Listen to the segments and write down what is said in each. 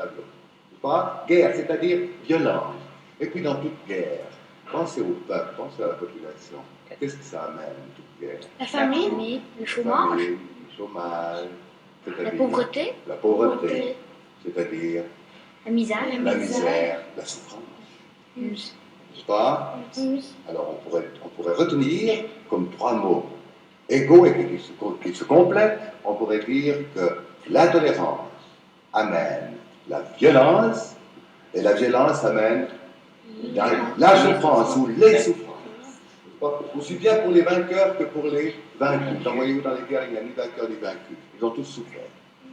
tableau. Pas guerre, c'est-à-dire violence. Et puis dans toute guerre, pensez au peuple, pensez à la population. Qu'est-ce que ça amène, toute guerre? La famine, le chômage, Famine, le chômage, la pauvreté, la pauvreté, c'est-à-dire la misère, la misère, la souffrance. N'est-ce pas? Alors on pourrait retenir comme trois mots égaux et qui se complètent. On pourrait dire que l'intolérance amène la violence et la violence amène la souffrance ou les souffrances. Aussi bien pour les vainqueurs que pour les vaincus. Voyez-vous, dans les guerres, il n'y a ni vainqueurs ni vaincus. Ils ont tous souffert.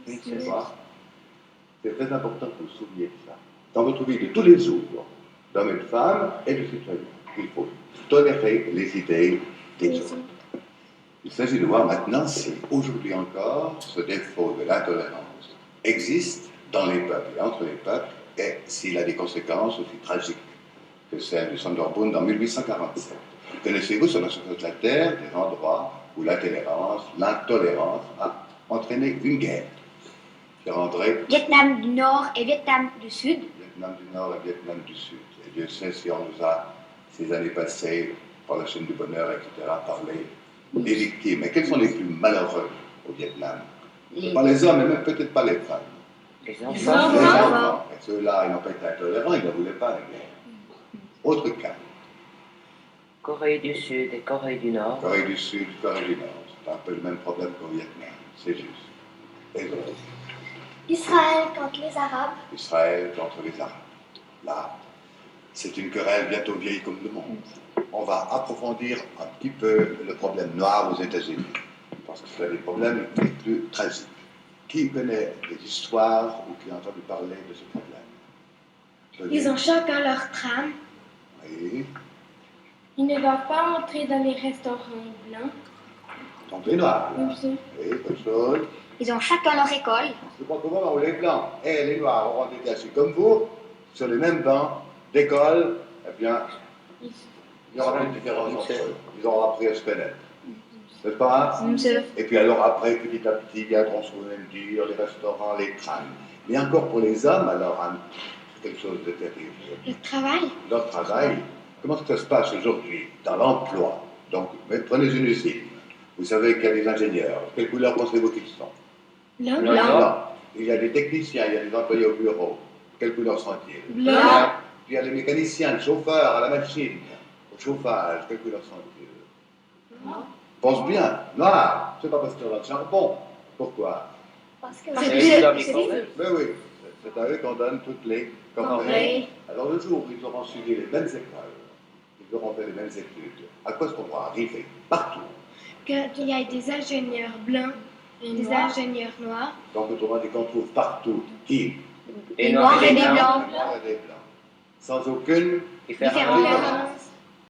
C'est pas? C'est très important que vous vous souveniez de ça. Dans votre vie de tous les jours, d'hommes et de femmes et de citoyens, il faut tolérer les idées des autres. Il s'agit de voir maintenant si, aujourd'hui encore, ce défaut de l'intolérance existe dans les peuples et entre les peuples, et s'il a des conséquences aussi tragiques que celles de Sonderboom en 1847. Connaissez-vous sur la surface de la Terre des endroits où l'intolérance a entraîné une guerre qui rendrait Vietnam du Nord et Vietnam du Sud. Vietnam du Nord et Vietnam du Sud. Et Dieu sait si on nous a, ces années passées, par la chaîne du bonheur, etc., parlé des victimes. Et quels sont les plus malheureux au Vietnam? Pas les hommes, et même peut-être pas les femmes. Les Les enfants. enfants. Et ceux-là, ils n'ont pas été intolérants, ils ne voulaient pas la guerre. Autre cas. Corée du Sud et Corée du Nord. Corée du Sud, Corée du Nord. C'est un peu le même problème qu'au Vietnam. C'est juste. Et autres. Israël contre les Arabes. Israël contre les Arabes. Là, c'est une querelle bientôt vieille comme le monde. On va approfondir un petit peu le problème noir aux États-Unis, parce que c'est un des problèmes les plus tragiques. Qui connaît des histoires ou qui a entendu parler de ce problème? Ils ont chacun leur trame. Oui. Ils ne doivent pas entrer dans les restaurants blancs. Donc les noirs. Là. Monsieur. Oui, bonne chose. Ils ont chacun leur école. Je crois qu'au moment où les blancs et les noirs auront été assis comme vous, sur les mêmes bancs d'école, eh bien, il n'y aura plus de différence entre eux. Ils auront appris à se connaître. N'est-ce pas? Et puis alors après, petit à petit, viendront se même dire les restaurants, les trams. Mais encore pour les hommes, alors, quelque chose de terrible. Le travail. Leur travail, comment ça se passe aujourd'hui dans l'emploi? Donc, prenez une usine. Vous savez qu'il y a des ingénieurs. Quelle couleur pensez-vous qu'ils sont? Blanc. Blanc. Il y a des techniciens, il y a des employés au bureau. Quelle couleur sont-ils? Blanc. Puis il y a les mécaniciens, le chauffeur à la machine, au chauffage. Quelle couleur sont-ils? Pense bien, noir. C'est pas parce qu'ils ont le charbon. Pourquoi? Parce que C'est vivre. Mais oui, c'est à eux qu'on donne toutes les corvées. Alors le jour où ils auront suivi les mêmes écoles, ils auront fait les mêmes études, à quoi est-ce qu'on va arriver? Partout. Qu'il y ait des ingénieurs blancs et des ingénieurs noirs. Donc autrement dit qu'on trouve partout qui? Et noirs et des blancs. blancs. Des noirs et des blancs. Sans aucune Différence. différence.